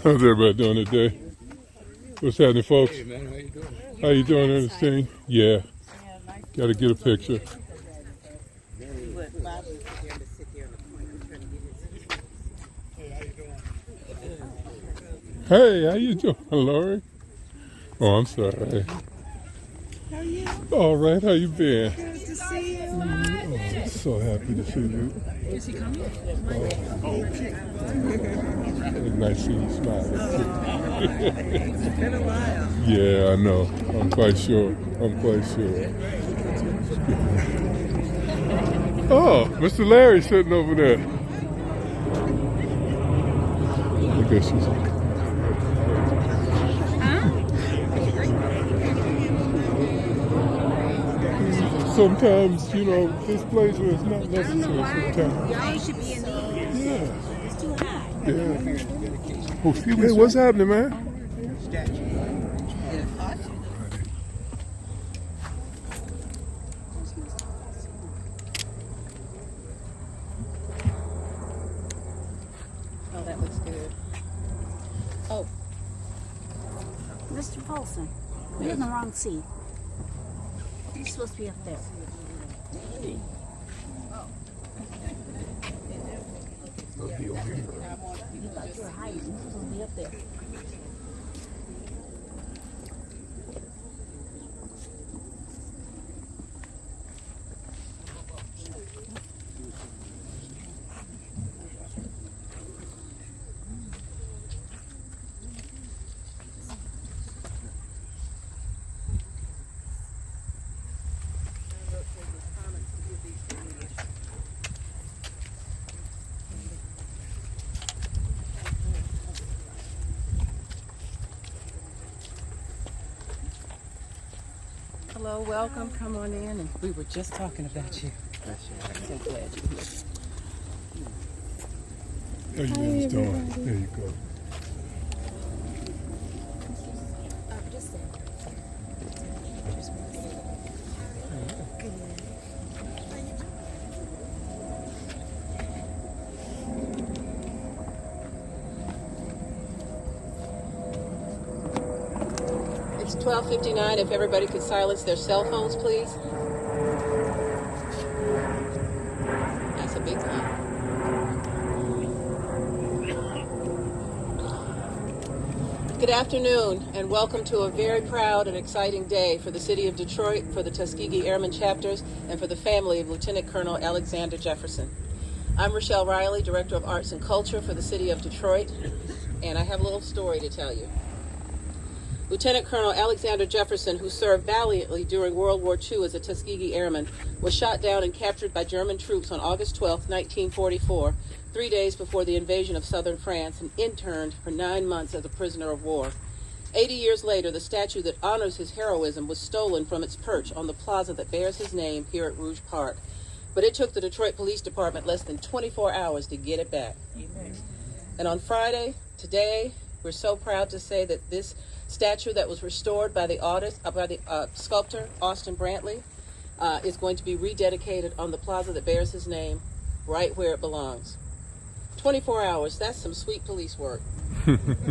How's everybody doing today? What's happening, folks? Hey, man, how you doing? How you doing, Ernestine? Yeah. Got to get a picture. Hey, how you doing, Lori? Oh, I'm sorry. How are you? All right, how you been? Good to see you. Oh, so happy to see you. Is he coming? Nice seeing you smiling. It's been a while. Yeah, I know. I'm quite sure. Oh, Mr. Larry's sitting over there. I guess she's... Sometimes, you know, this place where it's not necessary sometimes. Y'all should be in the Yeah. It's too high. Yeah. Oh, hey, what's happening, man? Oh, that looks good. Oh, Mr. Paulson, you're in the wrong seat. You're supposed to be up there. you thought you were hiding. You're supposed to be up there. Hello, welcome. Come on in. And we were just talking about you. So glad you're here. How you guys doing? There you go. It's 12:59. If everybody could silence their cell phones, please. That's a big one. Good afternoon, and welcome to a very proud and exciting day for the city of Detroit, for the Tuskegee Airmen chapters, and for the family of Lieutenant Colonel Alexander Jefferson. I'm Rochelle Riley, Director of Arts and Culture for the city of Detroit, and I have a little story to tell you. Lieutenant Colonel Alexander Jefferson, who served valiantly during World War II as a Tuskegee Airman, was shot down and captured by German troops on August 12, 1944, 3 days before the invasion of southern France, and interned for 9 months as a prisoner of war. 80 years later, the statue that honors his heroism was stolen from its perch on the plaza that bears his name here at Rouge Park. But it took the Detroit Police Department less than 24 hours to get it back. Amen. And on Friday, today, we're so proud to say that this statue that was restored by the sculptor Austin Brantley is going to be rededicated on the plaza that bears his name, right where it belongs. 24 hours, that's some sweet police work.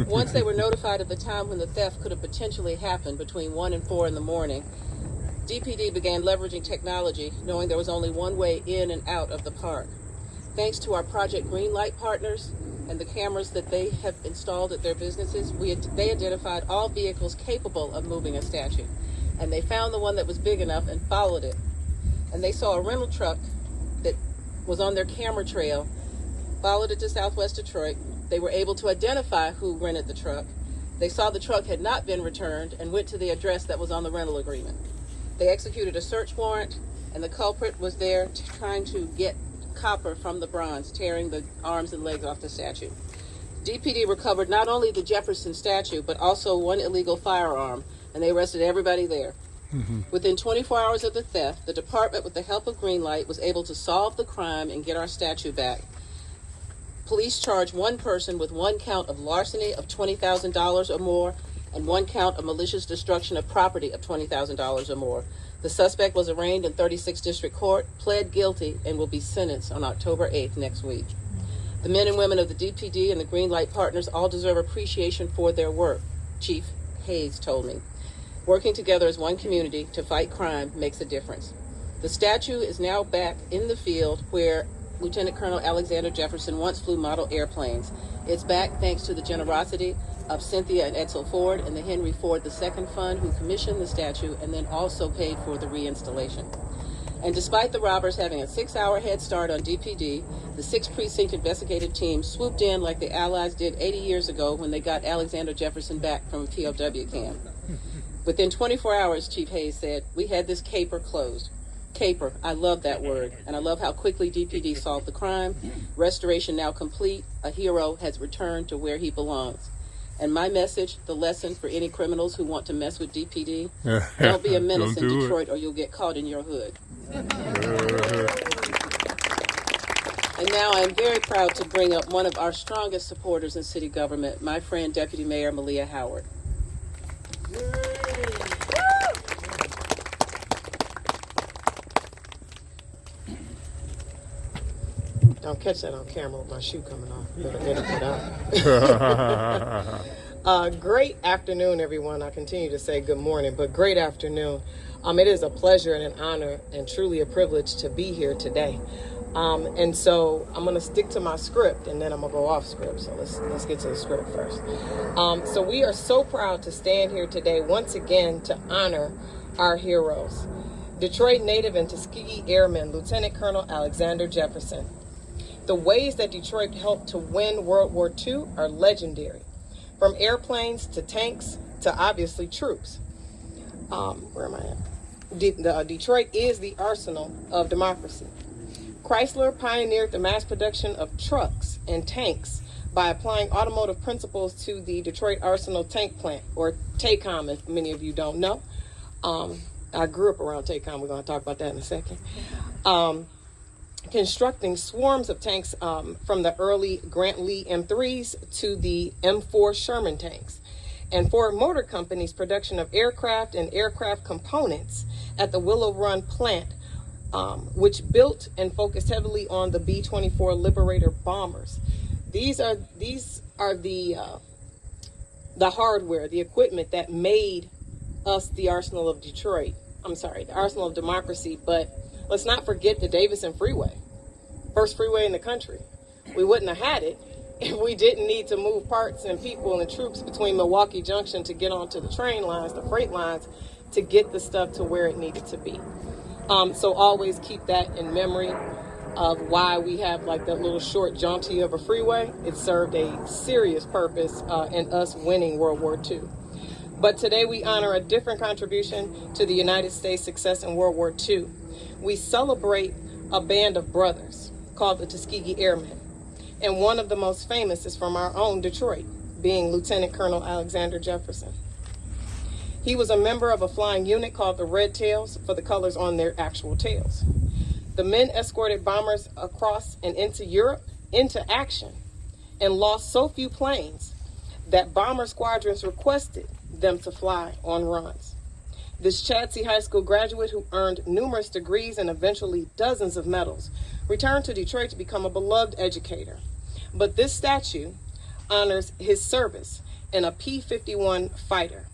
Once they were notified of the time when the theft could have potentially happened, between 1 and 4 in the morning, DPD began leveraging technology, knowing there was only one way in and out of the park. Thanks to our Project Greenlight partners and the cameras that they have installed at their businesses, they identified all vehicles capable of moving a statue. And they found the one that was big enough and followed it. And they saw a rental truck that was on their camera trail, followed it to Southwest Detroit. They were able to identify who rented the truck. They saw the truck had not been returned and went to the address that was on the rental agreement. They executed a search warrant, and the culprit was there trying to get copper from the bronze, tearing the arms and legs off the statue. DPD recovered not only the Jefferson statue, but also one illegal firearm, and they arrested everybody there. Within 24 hours of the theft, the department, with the help of Greenlight, was able to solve the crime and get our statue back. Police charged one person with one count of larceny of $20,000 or more and one count of malicious destruction of property of $20,000 or more. The suspect was arraigned in 36th District Court, pled guilty, and will be sentenced on October 8th next week. The men and women of the DPD and the Green Light Partners all deserve appreciation for their work, Chief Hayes told me. Working together as one community to fight crime makes a difference. The statue is now back in the field where Lieutenant Colonel Alexander Jefferson once flew model airplanes. It's back thanks to the generosity of Cynthia and Edsel Ford and the Henry Ford II Fund, who commissioned the statue and then also paid for the reinstallation. And despite the robbers having a 6-hour head start on DPD, the 6th Precinct investigative team swooped in like the Allies did 80 years ago when they got Alexander Jefferson back from a POW camp. Within 24 hours, Chief Hayes said, we had this caper closed. Caper, I love that word, and I love how quickly DPD solved the crime. Restoration now complete. A hero has returned to where he belongs. And my message, the lesson for any criminals who want to mess with DPD, don't be a menace in Detroit or you'll get caught in your hood. And now I am very proud to bring up one of our strongest supporters in city government, my friend Deputy Mayor Malia Howard. Don't catch that on camera with my shoe coming off. Better edit it out. Great afternoon, everyone. I continue to say good morning, but great afternoon. It is a pleasure and an honor and truly a privilege to be here today. And so I'm going to stick to my script and then I'm going to go off script. So let's get to the script first. So we are so proud to stand here today once again to honor our heroes. Detroit native and Tuskegee Airmen, Lieutenant Colonel Alexander Jefferson. The ways that Detroit helped to win World War II are legendary. From airplanes to tanks to obviously troops. Where am I at? Detroit is the arsenal of democracy. Chrysler pioneered the mass production of trucks and tanks by applying automotive principles to the Detroit Arsenal Tank Plant, or TACOM, if many of you don't know. I grew up around TACOM. We're going to talk about that in a second. Constructing swarms of tanks from the early Grant Lee M3s to the M4 Sherman tanks. And Ford Motor Company's production of aircraft and aircraft components at the Willow Run plant, which built and focused heavily on the B-24 Liberator bombers. These are the hardware, the equipment that made us the Arsenal of Detroit. The Arsenal of Democracy, but let's not forget the Davison Freeway, first freeway in the country. We wouldn't have had it if we didn't need to move parts and people and troops between Milwaukee Junction to get onto the train lines, the freight lines, to get the stuff to where it needed to be. So always keep that in memory of why we have like that little short jaunty of a freeway. It served a serious purpose in us winning World War II. But today we honor a different contribution to the United States' success in World War II. We celebrate a band of brothers called the Tuskegee Airmen. And one of the most famous is from our own Detroit, being Lieutenant Colonel Alexander Jefferson. He was a member of a flying unit called the RedTails for the colors on their actual tails. The men escorted bombers across and into Europe into action and lost so few planes that bomber squadrons requested them to fly on runs. This Chadsey High School graduate, who earned numerous degrees and eventually dozens of medals, returned to Detroit to become a beloved educator. But this statue honors his service in a P-51 fighter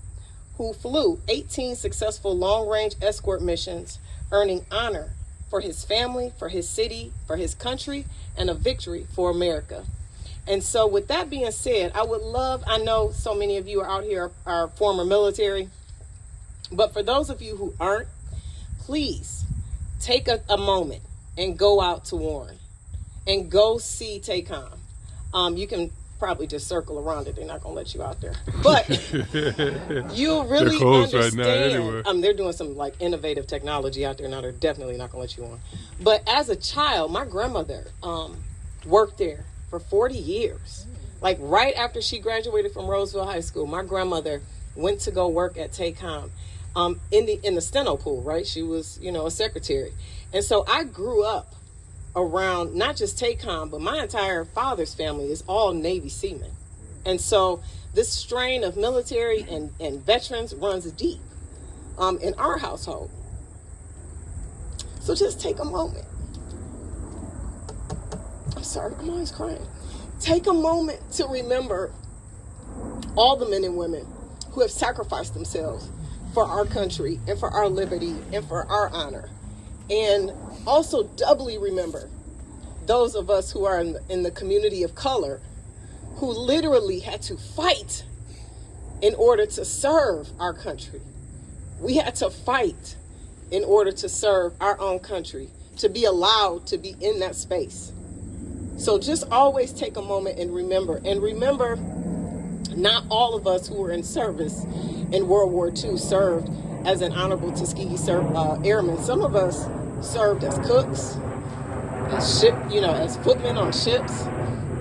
who flew 18 successful long-range escort missions, earning honor for his family, for his city, for his country, and a victory for America. And so with that being said, I know so many of you are out here are former military, but for those of you who aren't, please take a moment and go out to Warren and go see TACOM. You can probably just circle around it. They're not going to let you out there. But you'll really understand. Right now anyway. They're doing some like innovative technology out there now. They're definitely not going to let you on. But as a child, my grandmother worked there for 40 years. Like right after she graduated from Roseville High School, my grandmother went to go work at TACOM in the steno pool, right? She was, a secretary. And so I grew up around not just TACOM, but my entire father's family is all Navy seamen. And so this strain of military and veterans runs deep in our household. So just take a moment. I'm sorry, I'm always crying. take a moment to remember all the men and women who have sacrificed themselves for our country and for our liberty and for our honor. And also doubly remember those of us who are in the community of color who literally had to fight in order to serve our country. We had to fight in order to serve our own country, to be allowed to be in that space. So just always take a moment and remember. And remember, not all of us who were in service in World War II served as an honorable Tuskegee Airman. Some of us served as cooks, as footmen on ships.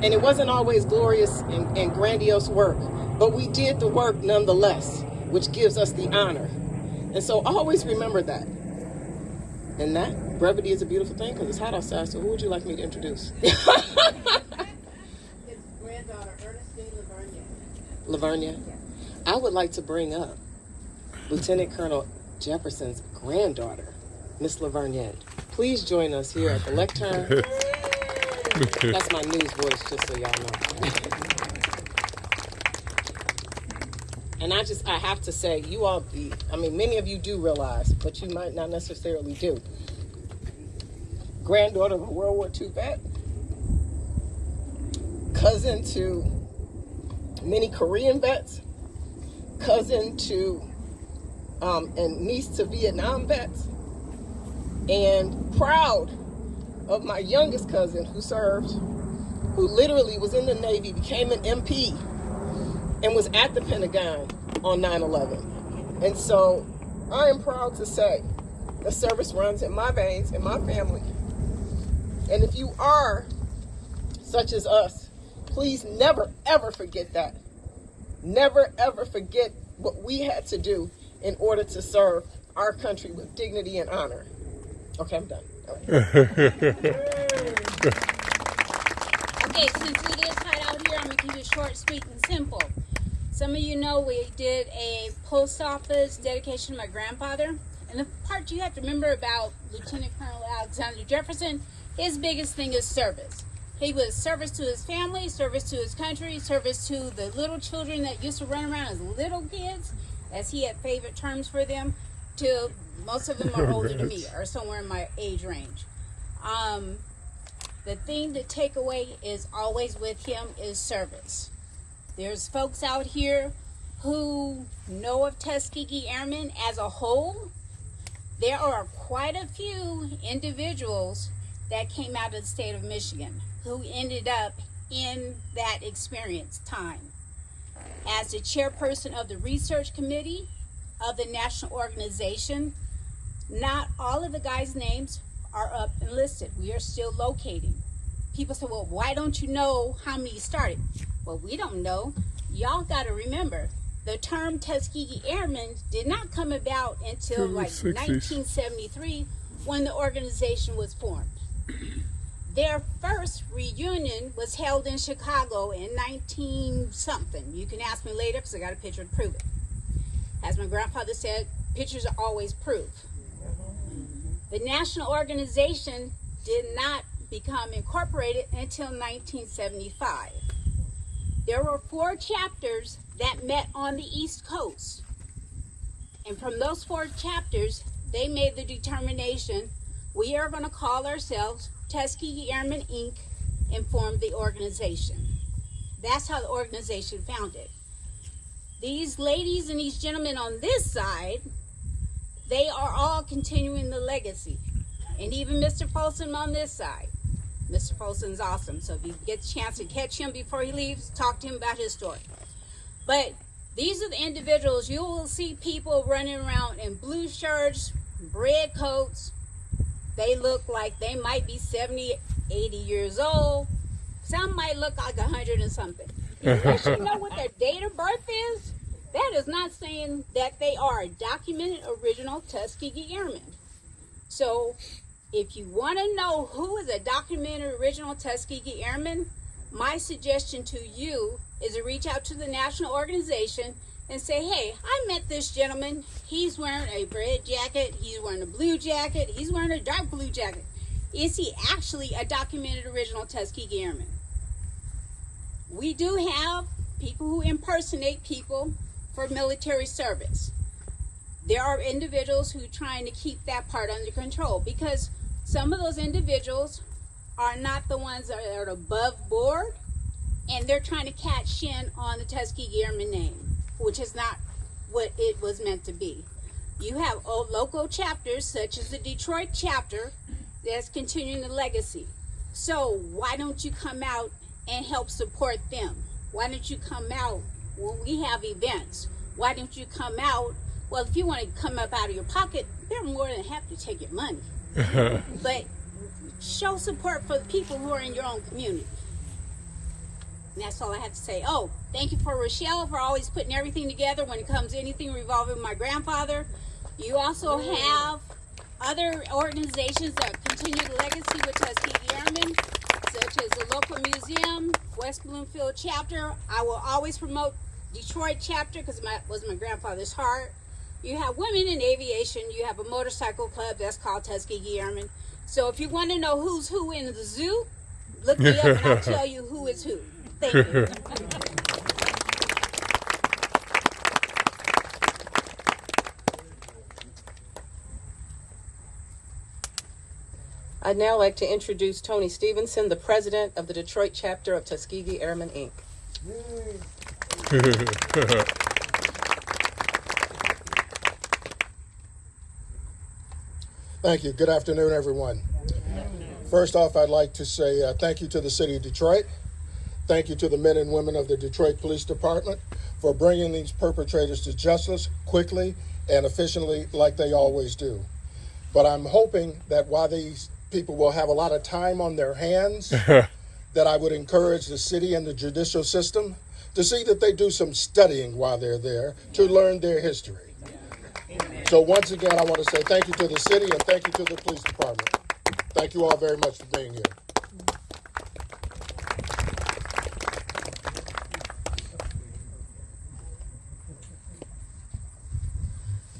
And it wasn't always glorious and grandiose work, but we did the work nonetheless, which gives us the honor. And so always remember that. And that brevity is a beautiful thing because it's hot outside. So who would you like me to introduce? His granddaughter, Ernestine Lavernia. I would like to bring up Lieutenant Colonel Jefferson's granddaughter, Miss Lavernia. Please join us here at the lectern. That's my news voice, just so y'all know. And I have to say, many of you do realize, but you might not necessarily do. Granddaughter of a World War II vet, cousin to many Korean vets, cousin to and niece to Vietnam vets, and proud of my youngest cousin who literally was in the Navy, became an MP, and was at the Pentagon on 9/11. And so I am proud to say the service runs in my veins, in my family. And if you are such as us, please never, ever forget that. Never, ever forget what we had to do in order to serve our country with dignity and honor. Okay, I'm done. All right. Okay, since it is hot out here, I'm going to keep it short, sweet, and simple. Some of you know we did a post office dedication to my grandfather. And the part you have to remember about Lieutenant Colonel Alexander Jefferson, his biggest thing is service. He was service to his family, service to his country, service to the little children that used to run around as little kids, as he had favorite terms for them, to most of them are older than me, or somewhere in my age range. The thing to take away is always with him is service. There's folks out here who know of Tuskegee Airmen as a whole. There are quite a few individuals that came out of the state of Michigan who ended up in that experience time. As the chairperson of the research committee of the national organization, not all of the guys' names are up and listed. We are still locating. People say, well, why don't you know how many started? Well, we don't know. Y'all got to remember, the term Tuskegee Airmen did not come about until like 1973 when the organization was formed. Their first reunion was held in Chicago in 19-something. You can ask me later because I got a picture to prove it. As my grandfather said, pictures are always proof. The national organization did not become incorporated until 1975. There were 4 chapters that met on the East Coast. And from those 4 chapters, they made the determination, we are going to call ourselves Tuskegee Airmen, Inc., and form the organization. That's how the organization founded. These ladies and these gentlemen on this side, they are all continuing the legacy. And even Mr. Folsom on this side. Mr. Folsom's awesome, so if you get a chance to catch him before he leaves, talk to him about his story. But these are the individuals, you will see people running around in blue shirts, red coats. They look like they might be 70, 80 years old. Some might look like 100 and something. Unless you know what their date of birth is, that is not saying that they are a documented original Tuskegee Airman. So if you want to know who is a documented original Tuskegee Airman, my suggestion to you is to reach out to the national organization and say, hey, I met this gentleman. He's wearing a red jacket. He's wearing a blue jacket. He's wearing a dark blue jacket. Is he actually a documented original Tuskegee Airman? we do have people who impersonate people for military service. There are individuals who are trying to keep that part under control because some of those individuals are not the ones that are above board, and they're trying to cash in on the Tuskegee Airmen name, which is not what it was meant to be. You have local chapters such as the Detroit chapter that's continuing the legacy. So why don't you come out and help support them? Why don't you come out when we have events? Why don't you come out? Well, if you want to come up out of your pocket, they're more than happy to take your money. But show support for the people who are in your own community. And that's all I have to say. Oh, thank you for Rochelle for always putting everything together when it comes to anything revolving my grandfather. You also have other organizations that continue the legacy with Tuskegee Airmen, such as the local museum, West Bloomfield chapter. I will always promote Detroit chapter because it was my grandfather's heart. You have women in aviation. You have a motorcycle club that's called Tuskegee Airmen. So if you want to know who's who in the zoo, look me up and I'll tell you who is who. Thank you. I'd now like to introduce Tony Stevenson, the president of the Detroit chapter of Tuskegee Airmen, Inc. Thank you. Good afternoon, everyone. First off, I'd like to say thank you to the city of Detroit. Thank you to the men and women of the Detroit Police Department for bringing these perpetrators to justice quickly and efficiently like they always do. But I'm hoping that while these people will have a lot of time on their hands, that I would encourage the city and the judicial system to see that they do some studying while they're there to learn their history. So once again, I want to say thank you to the city and thank you to the police department. Thank you all very much for being here.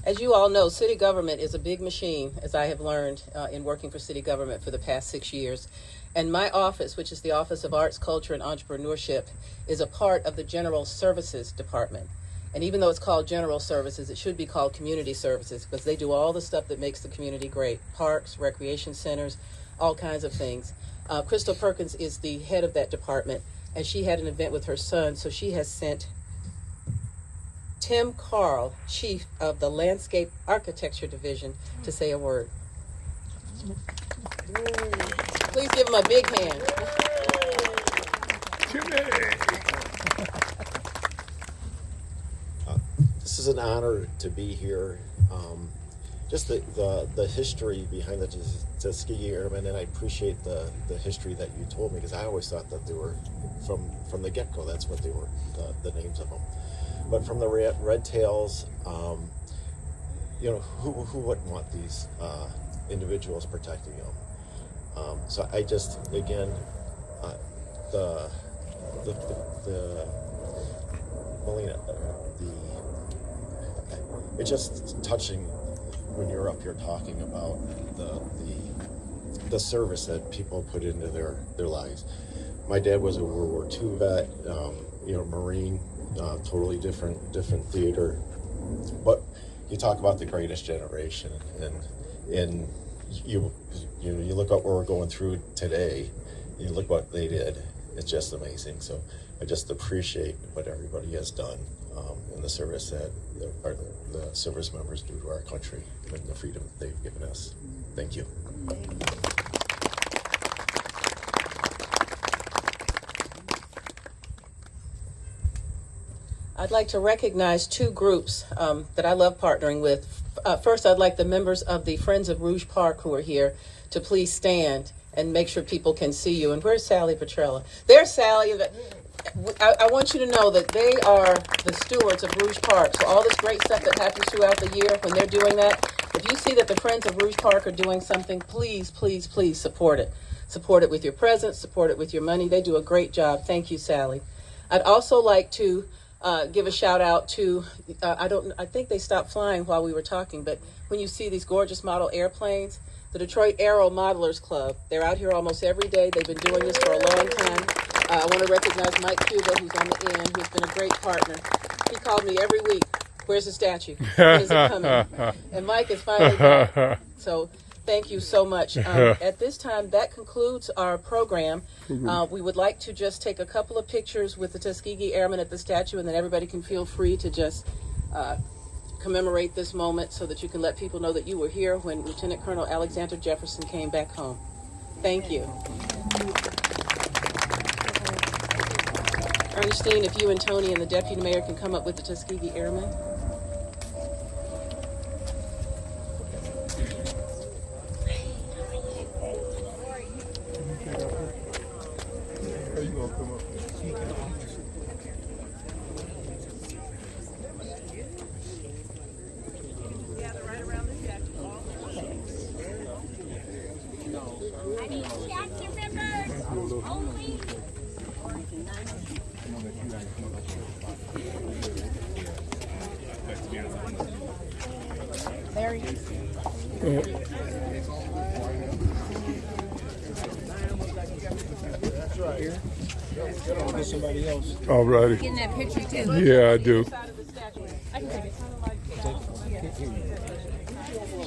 As you all know, city government is a big machine, as I have learned in working for city government for the past 6 years. And my office, which is the Office of Arts, Culture, and Entrepreneurship, is a part of the General Services Department. And even though it's called General Services, it should be called Community Services because they do all the stuff that makes the community great. Parks, recreation centers, all kinds of things. Crystal Perkins is the head of that department, and she had an event with her son, so she has sent Tim Carl, chief of the Landscape Architecture Division, to say a word. Please give him a big hand. This is an honor to be here. Just the history behind the Tuskegee Airmen, and I appreciate the history that you told me because I always thought that they were from the get-go. That's what they were, the names of them. But from the RedTails, who wouldn't want these individuals protecting them? So I just again Melina, it's just touching when you're up here talking about the service that people put into their lives. My dad was a World War II vet, Marine, totally different theater. But you talk about the greatest generation, and you look at what we're going through today. You look what they did. It's just amazing. So I just appreciate what everybody has done in the service that the service members do to our country and the freedom they've given us. Thank you. I'd like to recognize two groups that I love partnering with. First, I'd like the members of the Friends of Rouge Park who are here to please stand and make sure people can see you. And where's Sally Petrella? There's Sally. I want you to know that they are the stewards of Rouge Park. So all this great stuff that happens throughout the year, when they're doing that, if you see that the Friends of Rouge Park are doing something, please, please, please support it. Support it with your presence, support it with your money. They do a great job. Thank you, Sally. I'd also like to give a shout out to, I think they stopped flying while we were talking, but when you see these gorgeous model airplanes, the Detroit Aero Modelers Club, they're out here almost every day. They've been doing this for a long time. I want to recognize Mike Cuba, who's on the end, who's been a great partner. He called me every week, where's the statue? When is it coming? And Mike is finally back. So thank you so much. At this time, that concludes our program. We would like to just take a couple of pictures with the Tuskegee Airmen at the statue, and then everybody can feel free to just commemorate this moment so that you can let people know that you were here when Lieutenant Colonel Alexander Jefferson came back home. Thank you. Ernestine, if you and Tony and the Deputy Mayor can come up with the Tuskegee Airmen. All righty. Getting that picture too. Yeah, I do.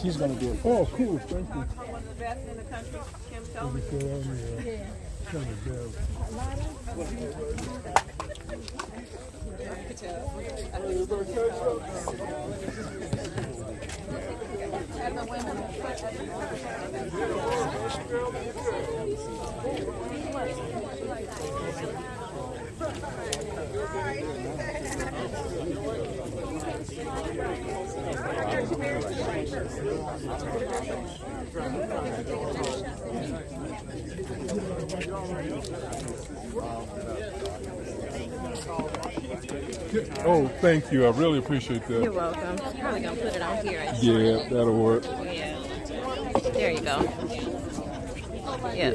She's gonna do it. Oh, cool. Thank you. One of the best in the country, Kim Tillman. Oh, thank you. I really appreciate that. You're welcome. Probably gonna put it on here. Yeah, that'll work. Yeah. There you go. Yeah.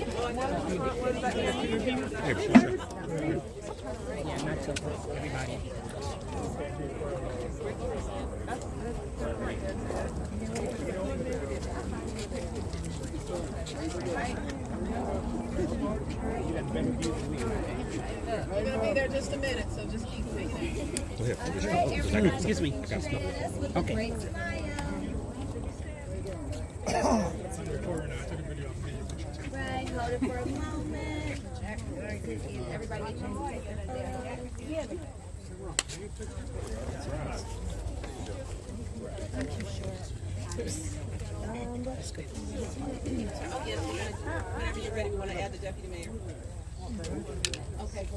We're going to be there just a minute, so just keep thinking. Excuse me. Okay. Right, hold it for a moment. Everybody get your water. Whenever you're ready, we want to add the Deputy Mayor. Okay.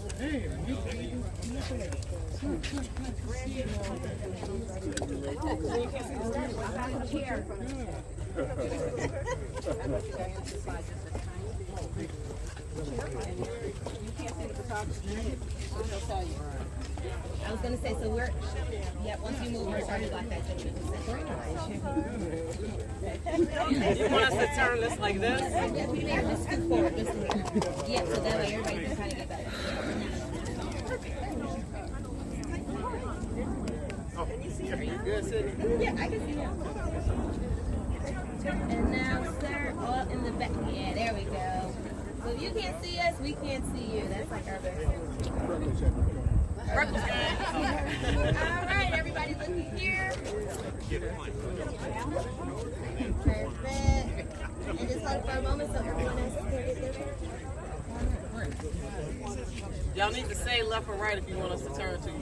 I was gonna say, so we're, yeah, once you move, we're starting to like that gentleman. You want us to turn this like this? Just scoot forward, just here. Yeah, so that way everybody can kind of get back. Good, Sydney. Yeah, I can see that. And now, sir, all in the back. Yeah, there we go. So if you can't see us, we can't see you. That's like our best. All right, everybody looking here. Perfect. And just hold for a moment so everyone else can get their picture. Y'all need to say left or right if you want us to turn to you.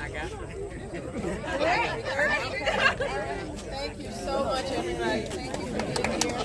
I got it. Thank you so much, everybody. Thank you for being here.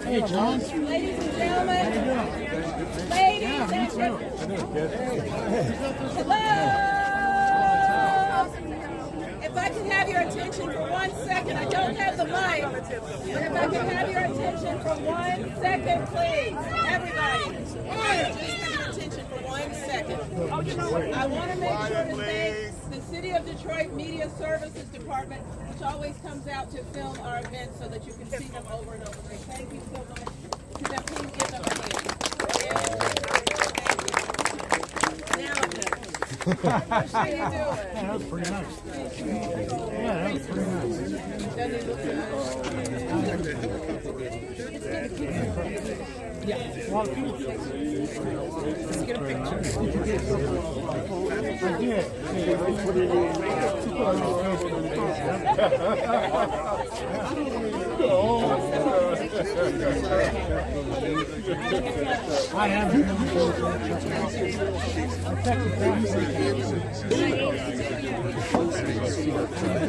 Hey, John. Ladies and gentlemen. Ladies and gentlemen. Hello. If I can have your attention. attention for 1 second. I don't have the mic, but if I can have your attention for 1 second, please. Everybody, just have your attention for 1 second. I want to make sure to thank the City of Detroit Media Services Department, which always comes out to film our events so that you can see them over and over again. Thank you so much. Can you please give them a hand? How you doing? That was pretty nice. Yeah, that was pretty nice. Does it look good? Yeah, a lot of people. Let's get a picture. I am.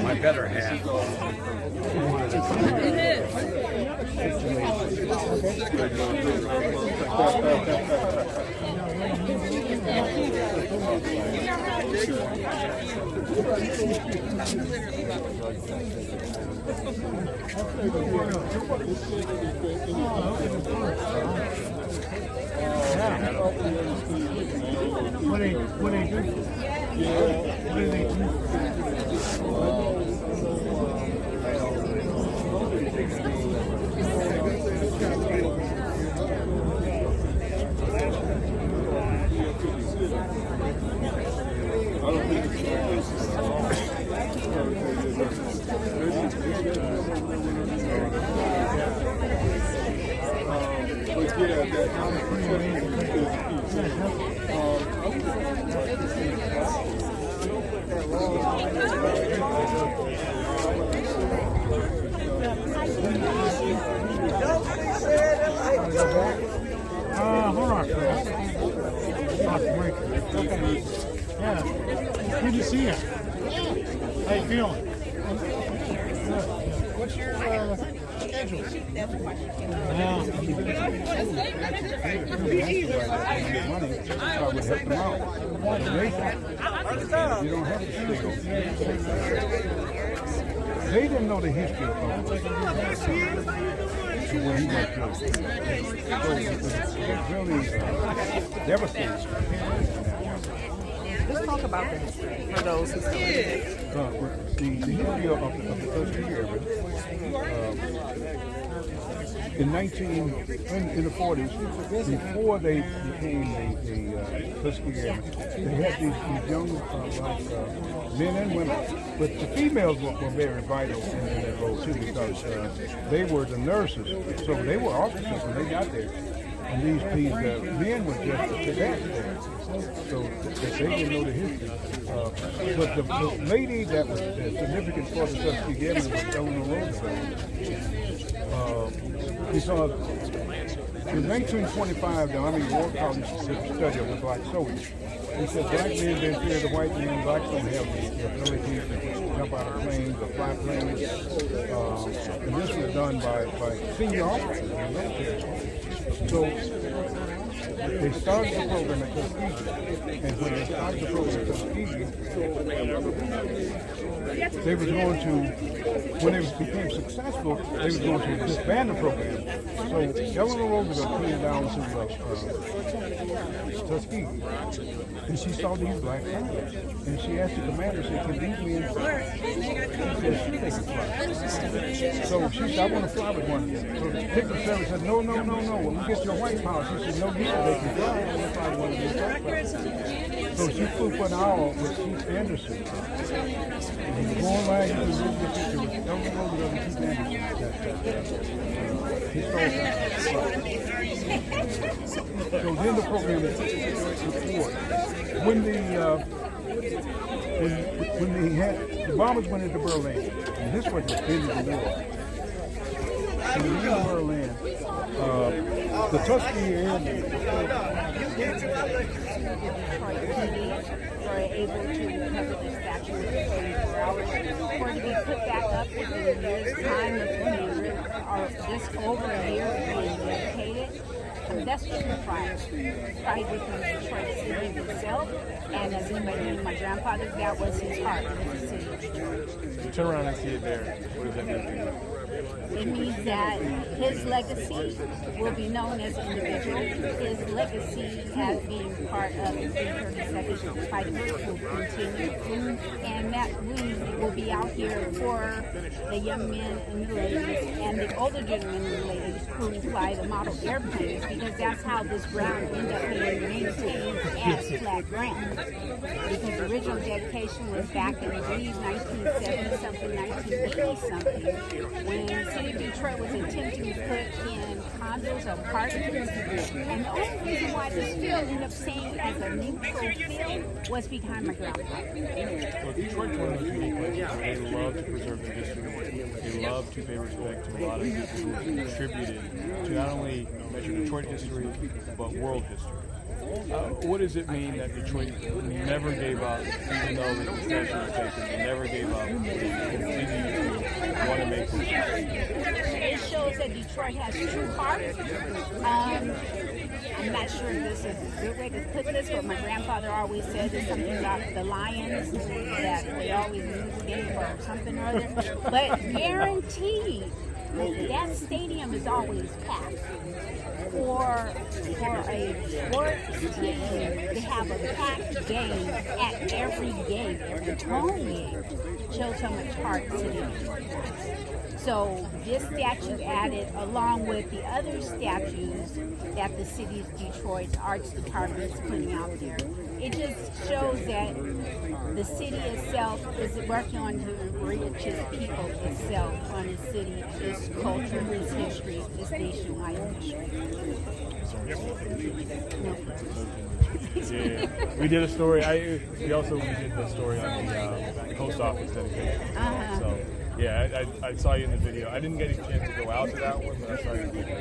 My better half. It is. What they do? What do they do? Hold on. Yeah. Good to see you. How you feeling? What's your schedule? I would help them out. You don't have to stay. They didn't know the history of to where he went through. So it's really devastating. Let's talk about the history for those who The history of the Tuskegee Airmen. In the 40s, before they became the Tuskegee Airmen, they had these young men and women, but the females were very vital in that role too, because they were the nurses, so they were officers when they got there. And these men were just cadets there, so they didn't know the history. But the lady that was significant for the Tuskegee Airmen was Eleanor Roosevelt. Because in 1925, the Army War College study of the black soldiers. He said black men didn't fear the white men, blacks don't have the ability to jump out of planes or fly planes. And this was done by senior officers in the military. So they started the program at Tuskegee, and when they started the program at Tuskegee, they was going to, when they became successful, they was going to disband the program. So Eleanor Roosevelt came down to Tuskegee, and she saw these black pilots, and she asked the commander, she said, "Can these men fly?" He said, "Sure they can fly." So she said, "I want to fly with one of them." So the Pickett service said, "No, no, no, no. When we get your white pilots," she said, "No, you said they can fly. I want to fly with one of these black pilots." So she flew for an hour with Chief Anderson. And you go online, you can read the picture with Eleanor Roosevelt and Chief Anderson. So then the program is forward. When the bombers went into Berlin, and this was the end of the war. When they went into Berlin, the Tuskegee Airmen were able to recover the statue within 24 hours for it to be put back up within a year's time. Are just over a year of being dedicated. That's just the pride. Pride within the Detroit city itself. And as anybody knew, my grandfather, that was his heart, was the city of Detroit. Turn around and see it there. What does that mean for you? It means that his legacy will be known as an individual. His legacy as being part of the 332nd Fighting Group will continue. And that we will be out here for the young men and the ladies and the older gentlemen and ladies who fly the model airplanes, because that's how this ground ended up being maintained as flat ground. Because the original dedication was back in, I believe, 1970-something, 1980-something, when the city of Detroit was attempting to put in condos or apartments. And the only reason why this field ended up staying as a neutral field was behind my grandfather. Well, Detroit's one of those unique places where they love to preserve their history. They love to pay respect to a lot of people who have contributed to not only Metro Detroit history, but world history. What does it mean that Detroit never gave up, even though the statue was taken, they never gave up, they continue to want to make this happen? It shows that Detroit has true heart. I'm not sure if this is a good way to put this, but my grandfather always said there's something about the Lions that they always lose the game or something or other. But guaranteed, that stadium is always packed. For a sports team to have a packed game at every game, every home game, shows how much heart the city of Detroit has. So this statue added, along with the other statues that the city of Detroit's Arts Department is putting out there, it just shows that the city itself is working on to enrich its people itself, on its city, its culture, its history, its nationwide history. Yeah, we did a story. We did the story on the post office dedication. So yeah, I saw you in the video. I didn't get a chance to go out to that one, but I saw you in the video.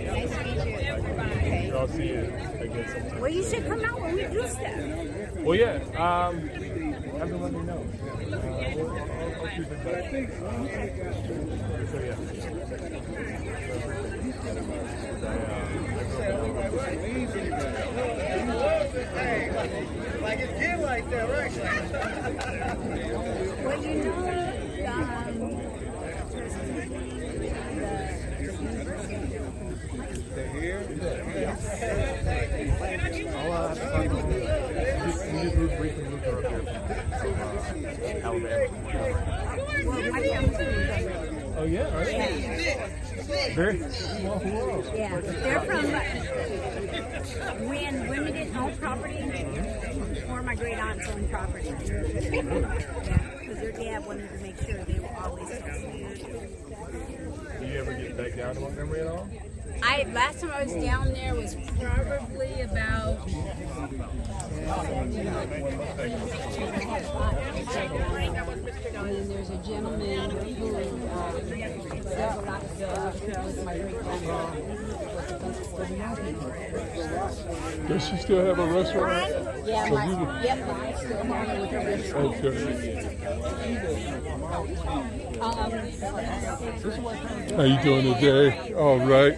Nice to meet you. I'll see you again sometime. Well, you should come out when we do stuff. Well, yeah. Have to let me know. I'll keep in touch. So yeah. Like it's getting like that, right? Well, you know, Oh yeah, all right. Very small world. yeah, they're from when women didn't own property, or my great aunts owned property. Yeah, because their dad wanted to make sure they were always healthy. Do you ever get back down to Montgomery at all? Last time I was down there was probably about. And then there's a gentleman who does a lot of stuff with my great grandma. Does she still have a restaurant? Yeah, mine still have with her restaurant. Okay. How you doing today? All right.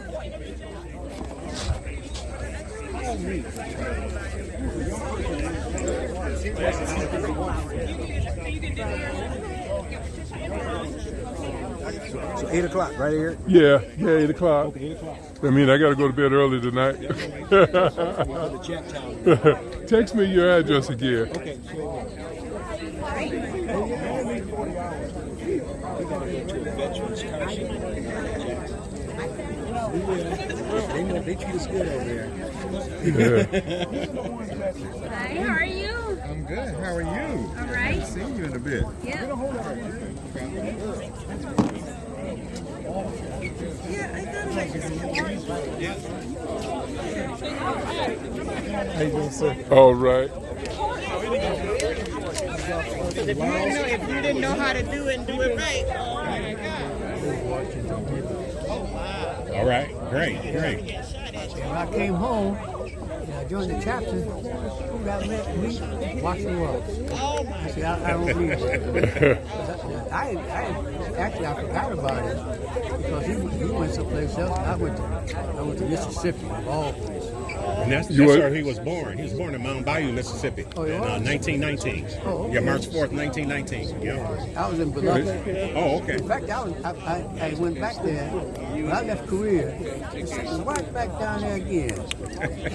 So 8 o'clock, right here? Yeah, 8 o'clock. Okay, 8 o'clock. I mean, I got to go to bed early tonight. Text me your address again. Okay, they treat us good over there. Hi, how are you? I'm good. How are you? All right. I haven't seen you in a bit. Yeah. How you doing, sir? All right. If you didn't know how to do it and do it right, oh my God. All right. Great. When I came home, I joined the chapter, who got me watch the world. I said, I don't believe it. I forgot about it because he went someplace else. I went to Mississippi, of all places. And that's where he was born. He was born in Mound Bayou, Mississippi, in 1919. Oh, okay. Yeah, March 4th, 1919. Yeah. I was in Biloxi. Oh, okay. In fact, I went back there. When I left Korea, right back down there again.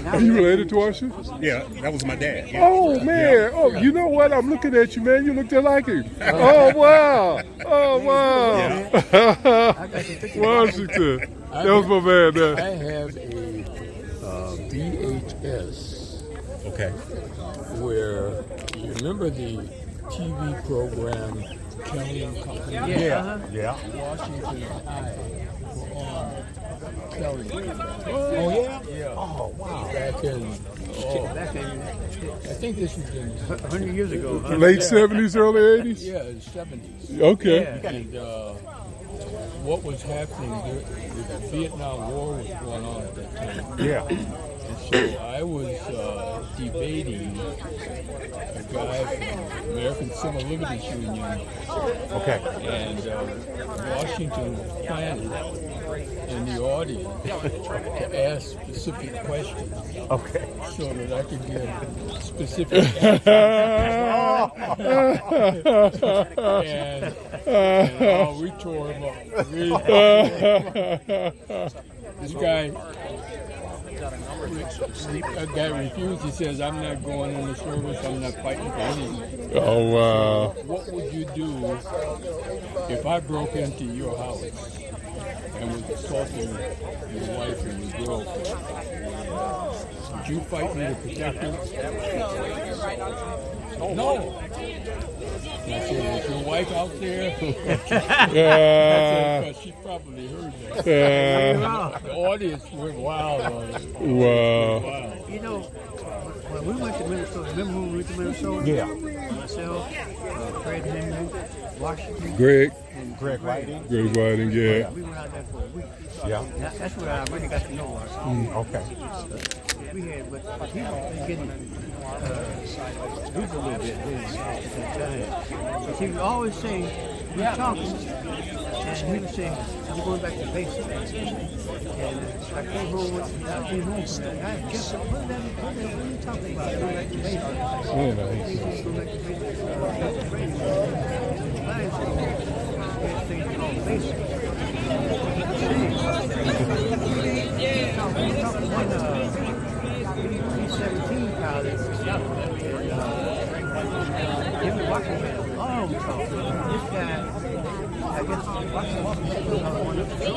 Are you related to Usher? Yeah, that was my dad. Yeah. Oh, man. Yeah. Oh, you know what? I'm looking at you, man. You look just like him. Oh, wow. Oh, wow. Yeah. Washington. That was my man there. I have a VHS. Okay. Where, you remember the TV program Kelly and Company? Yeah. Yeah. Washington High were on Kelly. Oh, yeah? Yeah. Oh, wow. Back in, I think this was in 100 years ago. Late 70s, early 80s? Yeah, the 70s. Okay. Yeah. And what was happening, the Vietnam War was going on at that time. Yeah. And so I was debating a guy from American Civil Liberties Union. Okay. And Washington was planted in the audience to ask specific questions. Okay. So that I could give specific answers. and we tore him up. This guy refused. He says, I'm not going in the service. I'm not fighting for anything. Oh, wow. What would you do if I broke into your house and was assaulting your wife and your girlfriend? Would you fight me to protect her? No. And I said, was your wife out there? I said, because she probably heard that. The audience went wild on it. Wow. You know, when we went to Minnesota, remember when we went to Minnesota? Yeah. Myself, Fred Henry, Washington. Greg Whiting. Greg Whiting, yeah. We went out there for a week. Yeah. That's where I really got to know Washington. Okay. We had, but he was getting loose a little bit at that time. But he would always say, we're talking, and he would say, I'm going back to basics. And I came home, I came home from that. I just, what are you talking about? Going back to basics. Going back to basics. Things called basics. B-17 pilot stuff. Jimmy Washington, long talk. This guy, I guess, Washington one of the B-17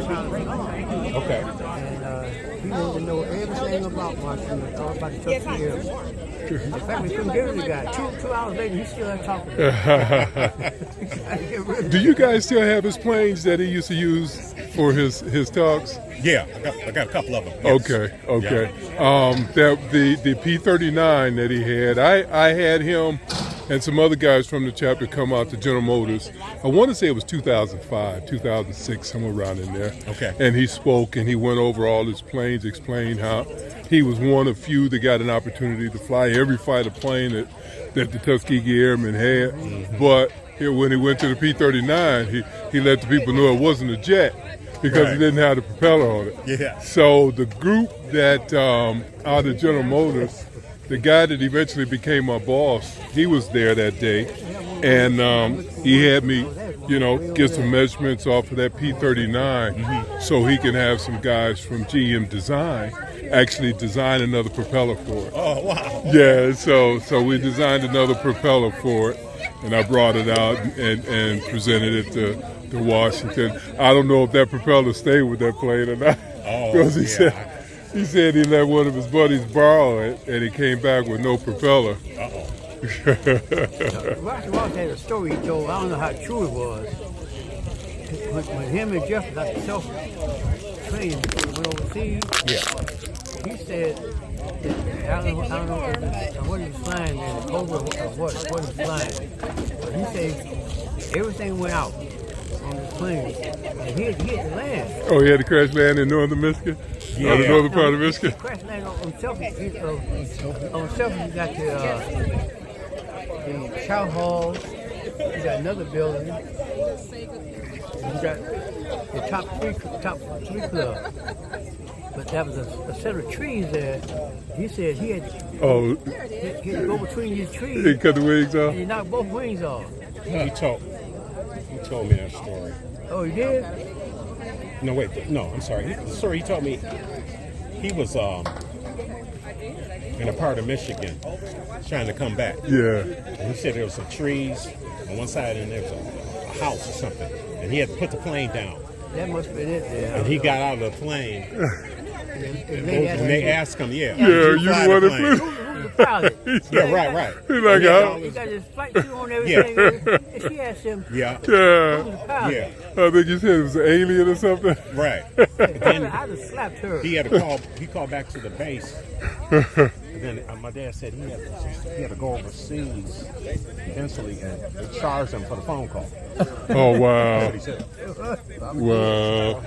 pilot. Okay. And he wanted to know everything about Washington, all about the Tuskegee Airmen. In fact, we couldn't get rid of the guy. 2 hours later, he still had talking. Do you guys still have his planes that he used to use for his talks? Yeah, I got a couple of them. Yes. Okay. Yeah. The P-39 that he had, I had him and some other guys from the chapter come out to General Motors. I want to say it was 2005, 2006, somewhere around in there. Okay. And he spoke and he went over all his planes, explained how he was one of few that got an opportunity to fly every fighter plane that the Tuskegee Airmen had. Mm-hmm. But when he went to the P-39, he let the people know it wasn't a jet because He didn't have the propeller on it. Yeah. So the group that out of General Motors, the guy that eventually became my boss, he was there that day, and he had me, get some measurements off of that P-39 so he can have some guys from GM Design actually design another propeller for it. Oh, wow. Yeah, so we designed another propeller for it, and I brought it out and presented it to Washington. I don't know if that propeller stayed with that plane or not, because he said he let one of his buddies borrow it, and he came back with no propeller. Ross had a story he told. I don't know how true it was. When him and Jeff got the self-training before they went overseas, he said, I don't know what he was flying there, Cobra or what he was flying. But he said everything went out on the plane, and he had to land. Oh, he had to crash land in northern Michigan? Or the northern part of Michigan. Crash landed on Selfie. On Selfie, you got the chow hall. You got another building. You got the top three club. But there was a set of trees there. He said he had to go between these trees. He cut the wings off? And he knocked both wings off. He told me that story. Oh, he did? No, wait. No, I'm sorry. The story he told me, he was in a part of Michigan trying to come back. Yeah. And he said there was some trees on one side and there was a house or something. And he had to put the plane down. That must have been it there. And he got out of the plane. And they asked him, you the one that flew? Who's the pilot? Yeah, right. He's like, he got his flight suit on and everything. And she asked him, Yeah. who's the pilot? I think you said it was an alien or something. Right. Then I'd have slapped her. He had to call. He called back to the base. And then my dad said he had to go overseas eventually, and they charged him for the phone call. Oh wow! That's what he said. Wow.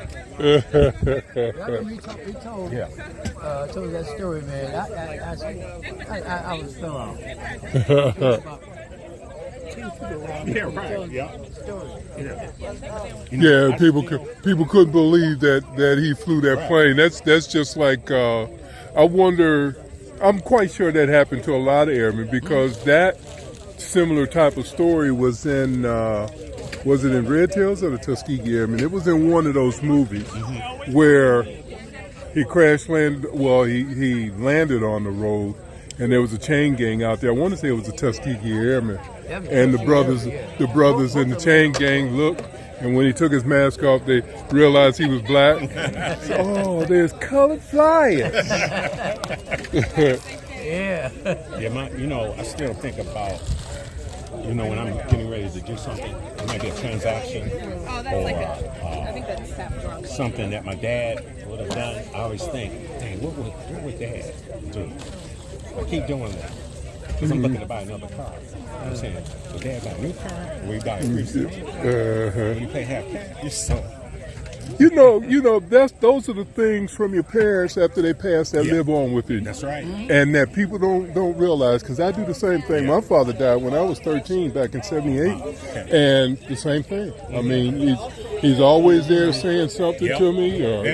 He told that story, man. I was still out. Yeah, right. Yeah, people couldn't believe that he flew that plane. That's just like I wonder. I'm quite sure that happened to a lot of airmen because that similar type of story was in. Was it in RedTails or the Tuskegee Airmen? It was in one of those movies where he crash landed. Well, he landed on the road, and there was a chain gang out there. I want to say it was the Tuskegee Airmen, and the brothers in the chain gang looked, and when he took his mask off, they realized he was black. Oh, there's colored flyers. Yeah. I still think about. When I'm getting ready to do something, it might be a transaction or something that my dad would have done. I always think, dang, what would Dad do? I keep doing that because I'm looking to buy another car. I'm saying, would Dad buy a new car or would he buy a resale? When you pay half cash, you son. Those are the things from your parents after they pass that live on with you. That's right. And that people don't realize, because I do the same thing. My father died when I was 13 back in 78, and the same thing. I mean, he's always there saying something to me, or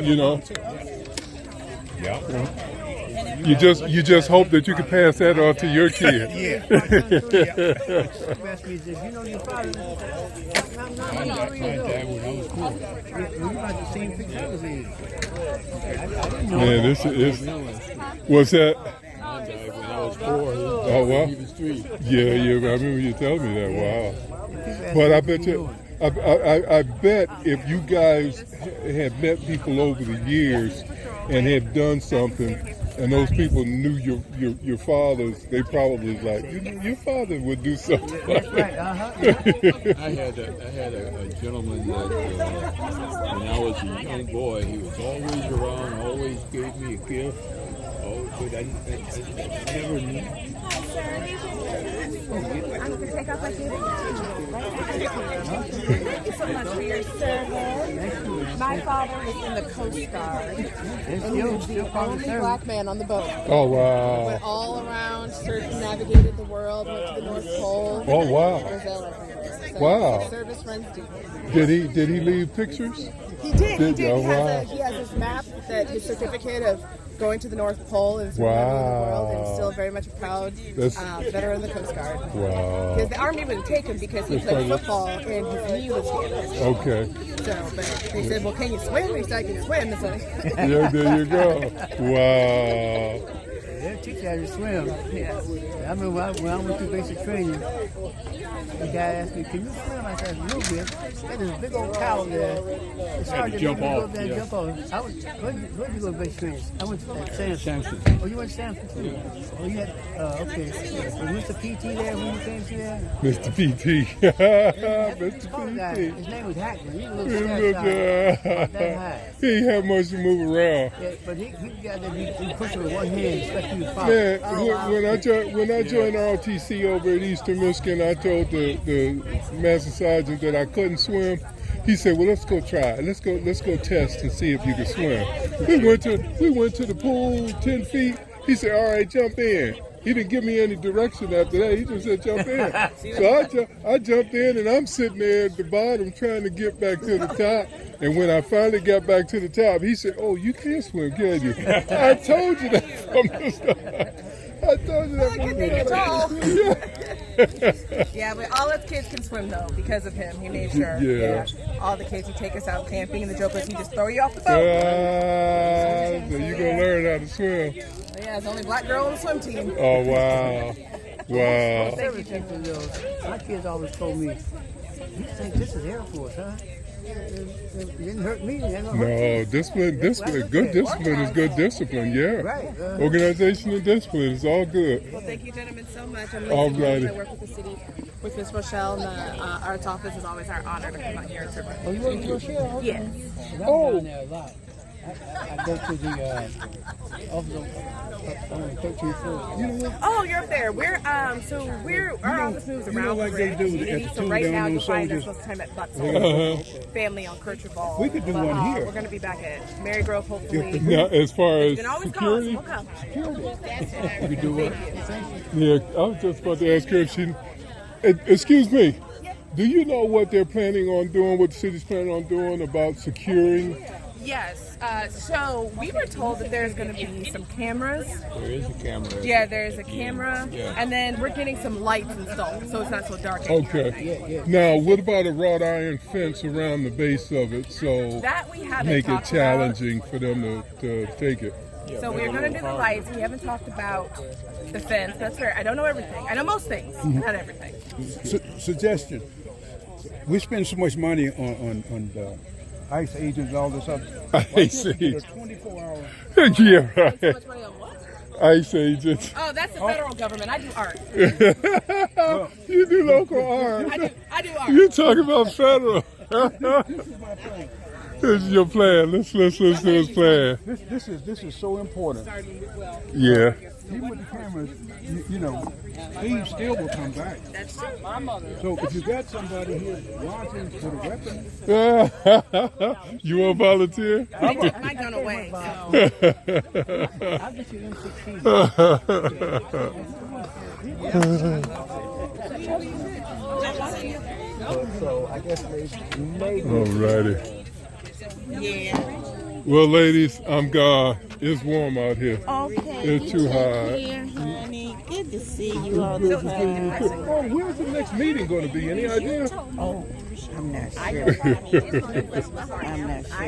You just hope that you can pass that on to your kid. Man, this is. What's that? When I was 4, oh wow. Yeah, I remember you telling me that. Wow. But I bet you. I bet if you guys had met people over the years and had done something, and those people knew your fathers, they probably like, your father would do something. That's right. I had a gentleman that when I was a young boy, he was always around, always gave me a gift. But I never knew. I'm going to take off my duty. Thank you so much for your service. My father was in the Coast Guard. And he was the only black man on the boat. Oh, wow. Went all around, navigated the world, went to the North Pole. Oh, wow. Brazil everywhere. So wow. Service runs deep. Did he leave pictures? He did. Oh, wow. He has his map, his certificate of going to the North Pole and around the world, and still very much a proud veteran of the Coast Guard. Wow. Because the Army wouldn't take him because he played football and his knee was damaged. Okay. So, but they said, well, can you swim? He said, I can swim. So. Yeah, there you go. Wow. They'll teach you how to swim. Yeah. I remember when I went through basic training, the guy asked me, can you swim? I said, a little bit. There's this big old cow there. It's hard to jump off. Where'd you go to basic training? I went to Samson. Oh, you went to Samson too? Oh, you had, okay. Was Mr. PT there when you came to there? Mr. PT. Mr. PT. His name was Hackman. He was a little that high. He ain't have much to move around. Yeah, but he got that, he pushed with one hand, especially with fire. Man, when I joined RTC over at Eastern Michigan, I told the master sergeant that I couldn't swim. He said, well, let's go try it. Let's go test and see if you can swim. We went to the pool 10 feet. He said, all right, jump in. He didn't give me any direction after that. He just said, jump in. So I jumped in, and I'm sitting there at the bottom trying to get back to the top. And when I finally got back to the top, he said, oh, you can't swim, can you? I told you that from the start. I told you that from the start. Yeah, but all us kids can swim though because of him. He made sure. Yeah. All the kids who take us out camping, and the joke was he just throw you off the boat. So you're going to learn how to swim. Yeah, it's the only black girl on the swim team. Oh, wow. Wow. Everything for those. My kids always told me, you think this is Air Force, huh? It didn't hurt me. No, discipline. Good discipline is good discipline, yeah. Right. Organization and discipline is all good. Well, thank you, gentlemen, so much. I'm All Lindsay. righty. I work with the city, with Ms. Rochelle, and the arts office. Is always our honor to come out here and serve. Oh, you work with Rochelle? Okay. Yes. Well, I'm down there a lot. I go to the office on the 13th floor. You know what? Oh, you're up there. Our office moves around. You know, like they do at the So tomb right down now, on you'll find us soldiers. most of the time at Butts family on Kirchhoff. We could do one here. We're going to be back at Mary Grove, hopefully. Now, as far You as can always call us. security, We'll come. You could do what? yeah, I was just about to ask her if she. Excuse me. Do you know what they're planning on doing? What the city's planning on doing about securing? Yes. So we were told that there's going to be some cameras. There is a camera. Yeah, there's a camera. Yeah. And then we're getting some lights installed so it's not so dark. Okay. Now, what about a wrought iron fence around the base of it so That we haven't make it talked challenging for them to take it? So we're going to do the lights. We haven't talked about the fence. That's fair. I don't know everything. I know most things, not everything. Suggestion. We spend so much money on the ICE agents and all this other. ICE agents. 24-hour. Yeah, So right. much money on what? ICE agents. Oh, that's the federal government. I do art. You do local art. I do art. You talking about federal? This is your plan. Let's listen to his plan. This is so important. Yeah. Even with the cameras, you know, thieves still will come back. That's true. So if you got somebody here watching with a weapon, You want to volunteer? I took my gun away. So. I'll get you M16. So I guess maybe. Alrighty. Yeah. Well, ladies, I'm gone. It's warm out here. Okay. It's too hot. Here, honey. Good to see you all the time. Oh, where's the next meeting going to be? Any idea? Oh, I'm not sure. I'm not sure.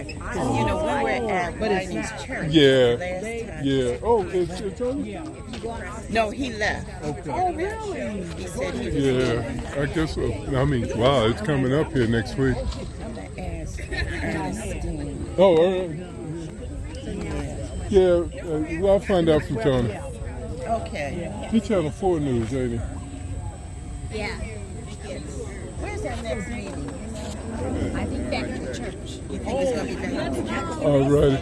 You know, we were at Whitney's church Yeah. last time. Yeah. Oh, it's Tony? No, he left. Okay. Oh, really? He said he was Yeah. I guess so. I mean, wow, it's coming up here next week. Oh, all right. Yeah, well, I'll find out from Tony. Okay. He Channel 4 News, ain't he? Yeah. Where's that next meeting? I think back at the church. You think it's going to be back at the church? All right.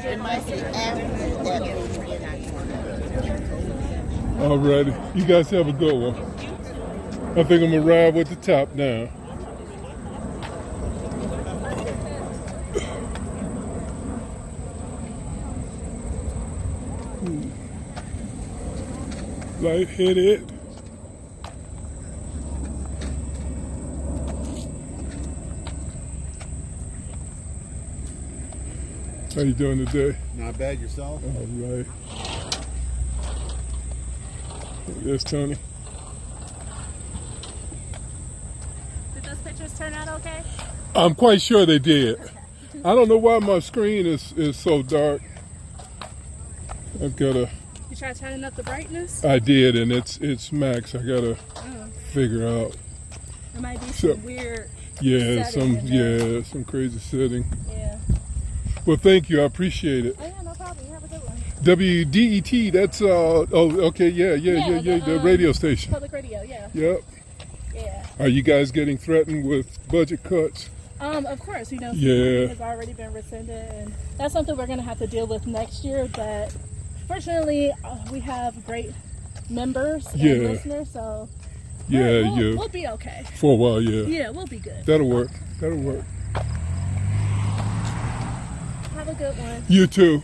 It might say after that. All righty. You guys have a good one. I think I'm going to ride with the top down. Lightheaded. How you doing today? Not bad, yourself? All right. Yes, Tony. Did those pictures turn out okay? I'm quite sure they did. I don't know why my screen is so dark. I've got to. You try turning up the brightness? I did, and it's max. I gotta figure out. It might be some weird. Yeah, setting some crazy setting. Yeah. Well, thank you. I appreciate it. Oh, yeah, no problem. You have a good one. WDET. That's okay. Yeah. The radio station. Public radio. Yeah. Yep. Yeah. Are you guys getting threatened with budget cuts? Of course, you know, Yeah. has already been rescinded, and that's something we're going to have to deal with next year. But fortunately, we have great members and Yeah. listeners, so Yeah, We'll be okay. For a while, yeah. Yeah, we'll be good. That'll work. That'll work. Have a good one. You too.